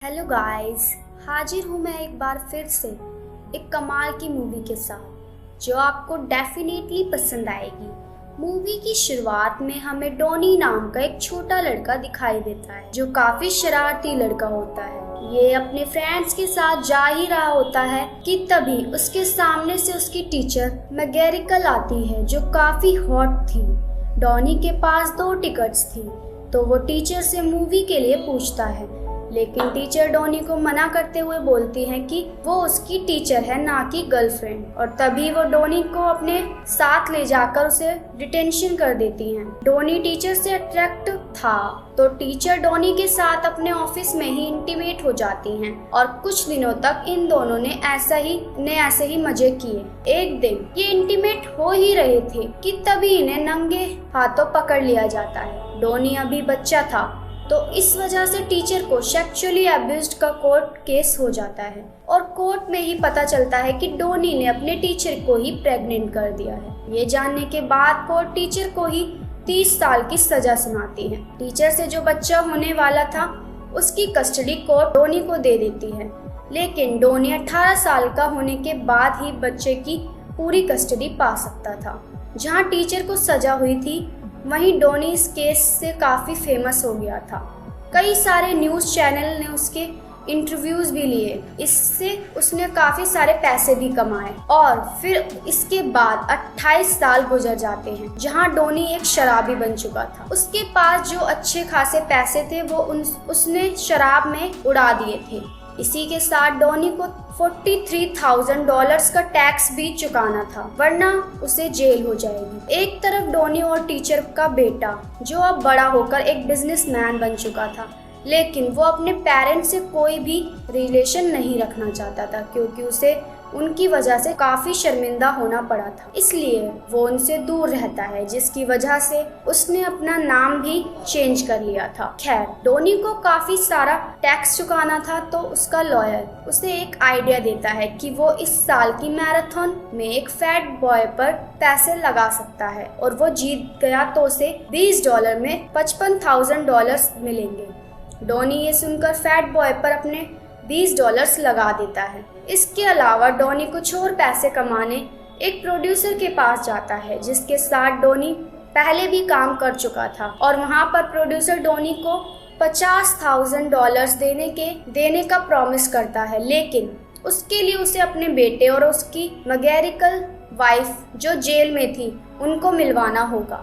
Hello guys, हाजिर हूँ मैं एक बार फिर से एक कमाल की मूवी के साथ जो आपको डेफिनेटली पसंद आएगी। मूवी की शुरुआत में हमें डॉनी नाम का एक छोटा लड़का दिखाई देता है जो काफी शरारती लड़का होता है। ये अपने फ्रेंड्स के साथ जा ही रहा होता है कि तभी उसके सामने से उसकी टीचर मैगेरिकल आती है जो काफी हॉट थी। डॉनी के पास 2 टिकट्स थी तो वो टीचर से मूवी के लिए पूछता है, लेकिन टीचर डॉनी को मना करते हुए बोलती है कि वो उसकी टीचर है ना कि गर्लफ्रेंड। और तभी वो डॉनी को अपने साथ ले जाकर उसे डिटेंशन कर देती हैं। डॉनी टीचर से अट्रैक्ट था तो टीचर डॉनी के साथ अपने ऑफिस में ही इंटीमेट हो जाती हैं और कुछ दिनों तक इन दोनों ने ऐसे ही मजे किए। एक दिन ये इंटीमेट हो ही रहे थे कि तभी इन्हें नंगे हाथों पकड़ लिया जाता है। डॉनी अभी बच्चा था तो इस वजह से टीचर को सेक्सुअली अब्यूज्ड का कोर्ट केस हो जाता है और कोर्ट में ही पता चलता है कि डॉनी ने अपने टीचर को ही प्रेग्नेंट कर दिया है। ये जानने के बाद कोर्ट टीचर को ही 30 साल की सजा सुनाती है। टीचर से जो बच्चा होने वाला था उसकी कस्टडी कोर्ट डॉनी को दे देती है, लेकिन डॉनी 18 साल का होने के बाद ही बच्चे की पूरी कस्टडी पा सकता था। जहाँ टीचर को सजा हुई थी वहीं डॉनी इस केस से काफ़ी फेमस हो गया था। कई सारे न्यूज़ चैनल ने उसके इंटरव्यूज़ भी लिए, इससे उसने काफ़ी सारे पैसे भी कमाए। और फिर इसके बाद 28 साल गुजर जाते हैं जहां डॉनी एक शराबी बन चुका था। उसके पास जो अच्छे खासे पैसे थे वो उसने शराब में उड़ा दिए थे। इसी के साथ डॉनी को $43,000 का टैक्स भी चुकाना था, वरना उसे जेल हो जाएगी। एक तरफ डॉनी और टीचर का बेटा जो अब बड़ा होकर एक बिजनेसमैन बन चुका था, लेकिन वो अपने पेरेंट्स से कोई भी रिलेशन नहीं रखना चाहता था क्योंकि उसे उनकी वजह से काफी शर्मिंदा होना पड़ा था, इसलिए वो उनसे दूर रहता है, जिसकी वजह से उसने अपना नाम भी चेंज कर लिया था। खैर, डॉनी को काफी सारा टैक्स चुकाना था तो उसका लॉयर उसे एक आइडिया देता है कि वो इस साल की मैराथन में एक फैट बॉय पर पैसे लगा सकता है और वो जीत गया तो उसे $20 में $55,000 मिलेंगे। डॉनी ये सुनकर फैट बॉय पर अपने $20 लगा देता है। इसके अलावा डॉनी कुछ और पैसे कमाने एक प्रोड्यूसर के पास जाता है जिसके साथ डॉनी पहले भी काम कर चुका था और वहां पर प्रोड्यूसर डॉनी को $50,000 देने का प्रॉमिस करता है, लेकिन उसके लिए उसे अपने बेटे और उसकी मैगेरिकल वाइफ जो जेल में थी उनको मिलवाना होगा।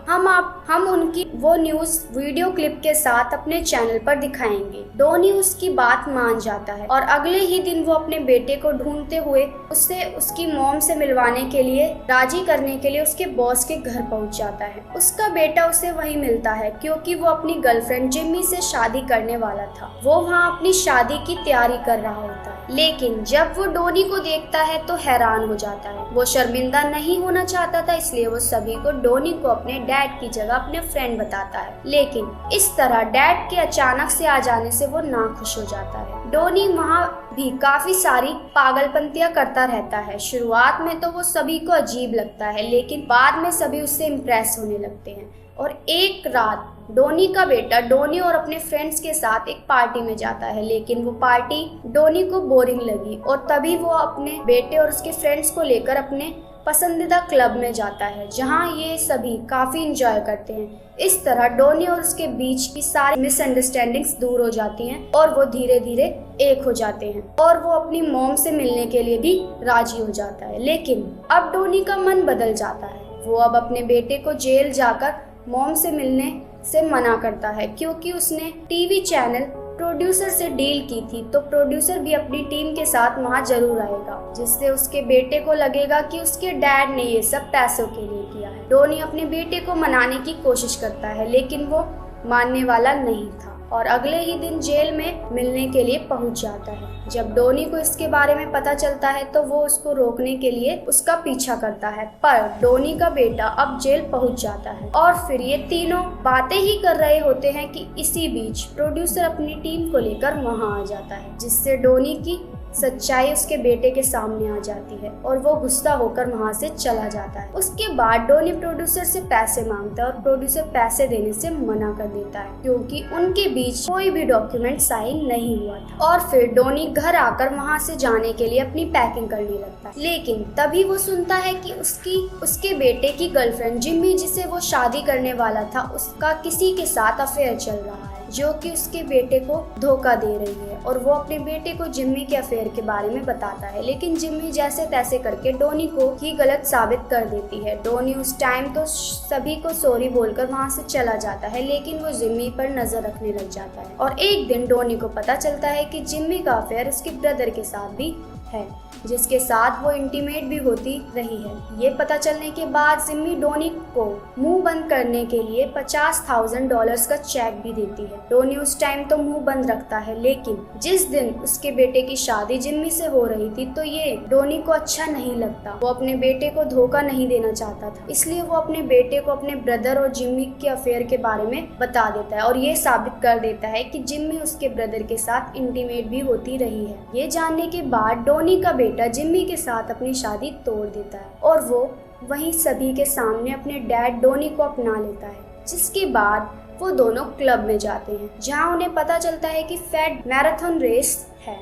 हम उनकी वो न्यूज़ वीडियो क्लिप के साथ अपने चैनल पर दिखाएंगे। डॉनी उसकी बात मान जाता है और अगले ही दिन वो अपने बेटे को ढूंढते हुए उसे उसकी मॉम से मिलवाने के लिए राजी करने के लिए उसके बॉस के घर पहुंच जाता है। उसका बेटा उसे वहीं मिलता है क्योंकि वो अपनी गर्लफ्रेंड जिम्मी से शादी करने वाला था। वो वहाँ अपनी शादी की तैयारी कर रहा होता है, लेकिन जब वो डॉनी को देखता है तो हैरान हो जाता है। वो शर्मिंदा नहीं होना चाहता था, इसलिए वो सभी को डॉनी को अपने डैड की जगह अपने फ्रेंड बताता है, लेकिन इस तरह डैड के अचानक से आ जाने से वो नाखुश हो जाता है। डॉनी वहाँ भी काफी सारी पागलपंतियां करता रहता है। शुरुआत में तो वो सभी को अजीब लगता है, लेकिन बाद में सभी उससे इम्प्रेस होने लगते हैं। और एक रात डॉनी का बेटा डॉनी और अपने फ्रेंड्स के साथ एक पार्टी में जाता है, लेकिन वो पार्टी डॉनी को बोरिंग लगी और तभी वो अपने बेटे और उसके फ्रेंड्स को लेकर अपने पसंदीदा क्लब में जाता है जहां ये सभी काफी एंजॉय करते हैं। इस तरह डॉनी और उसके बीच की सारी मिसअंडरस्टैंडिंग्स दूर हो जाती हैं और वो धीरे धीरे एक हो जाते हैं और वो अपनी मॉम से मिलने के लिए भी राजी हो जाता है। लेकिन अब डॉनी का मन बदल जाता है। वो अब अपने बेटे को जेल जाकर मॉम से मिलने से मना करता है क्योंकि उसने टीवी चैनल प्रोड्यूसर से डील की थी, तो प्रोड्यूसर भी अपनी टीम के साथ वहां जरूर आएगा, जिससे उसके बेटे को लगेगा कि उसके डैड ने ये सब पैसों के लिए किया है। डॉनी अपने बेटे को मनाने की कोशिश करता है, लेकिन वो मानने वाला नहीं था और अगले ही दिन जेल में मिलने के लिए पहुंच जाता है। जब डॉनी को इसके बारे में पता चलता है तो वो उसको रोकने के लिए उसका पीछा करता है, पर डॉनी का बेटा अब जेल पहुंच जाता है और फिर ये तीनों बातें ही कर रहे होते हैं कि इसी बीच प्रोड्यूसर अपनी टीम को लेकर वहां आ जाता है, जिससे डॉनी की सच्चाई उसके बेटे के सामने आ जाती है और वो गुस्सा होकर वहां से चला जाता है। उसके बाद डॉनी प्रोड्यूसर से पैसे मांगता है और प्रोड्यूसर पैसे देने से मना कर देता है क्योंकि उनके बीच कोई भी डॉक्यूमेंट साइन नहीं हुआ था। और फिर डोनी घर आकर वहाँ से जाने के लिए अपनी पैकिंग करने लगता है, लेकिन तभी वो सुनता है कि उसके बेटे की गर्लफ्रेंड जिम्मी, जिसे वो शादी करने वाला था, उसका किसी के साथ अफेयर चल रहा है, जो कि उसके बेटे को धोखा दे रही है। और वो अपने बेटे को जिम्मी के अफेयर के बारे में बताता है, लेकिन जिम्मी जैसे तैसे करके डोनी को ही गलत साबित कर देती है। डोनी उस टाइम तो सभी को सॉरी बोलकर वहाँ से चला जाता है, लेकिन वो जिम्मी पर नजर रखने लग जाता है। और एक दिन डोनी को पता चलता है कि जिम्मी का अफेयर उसके ब्रदर के साथ भी है, जिसके साथ वो इंटीमेट भी होती रही है। ये पता चलने के बाद जिम्मी डोनी को मुंह बंद करने के लिए $50,000 का चेक भी देती है। डोनी उस टाइम तो मुंह बंद रखता है, लेकिन जिस दिन उसके बेटे की शादी जिम्मी से हो रही थी, तो ये डोनी को अच्छा नहीं लगता। वो अपने बेटे को धोखा नहीं देना चाहता था, इसलिए वो अपने बेटे को अपने ब्रदर और जिम्मी के अफेयर के बारे में बता देता है और ये साबित कर देता है कि जिम्मी उसके ब्रदर के साथ इंटीमेट भी होती रही है। ये जानने के बाद डोनी का बेटा जिम्मी के साथ अपनी शादी तोड़ देता है और वो वहीं सभी के सामने अपने डैड डोनी को अपना लेता है। जिसके बाद वो दोनों क्लब में जाते हैं, जहां उन्हें पता चलता है कि फैट मैराथन रेस है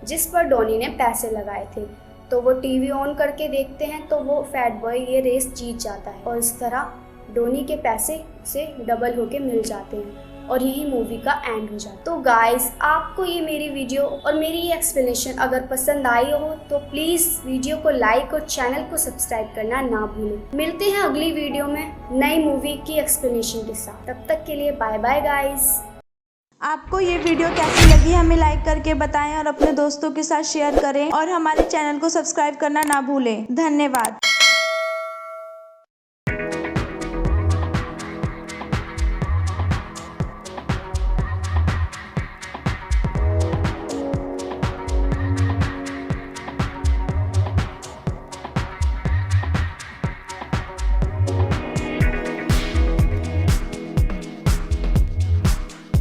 जिस पर डोनी ने पैसे लगाए थे। तो वो टीवी ऑन करके देखते हैं तो वो फैट बॉय ये रेस जीत जाता है और इस तरह डोनी के पैसे से डबल होके मिल जाते हैं और यही मूवी का एंड हो जाता है। तो गाइस, आपको ये मेरी वीडियो और मेरी ये एक्सप्लेनेशन अगर पसंद आई हो तो प्लीज़ वीडियो को लाइक और चैनल को सब्सक्राइब करना ना भूलें। मिलते हैं अगली वीडियो में नई मूवी की एक्सप्लेनेशन के साथ। तब तक के लिए बाय बाय गाइस। आपको ये वीडियो कैसी लगी हमें लाइक करके बताएं और अपने दोस्तों के साथ शेयर करें और हमारे चैनल को सब्सक्राइब करना ना भूलें। धन्यवाद।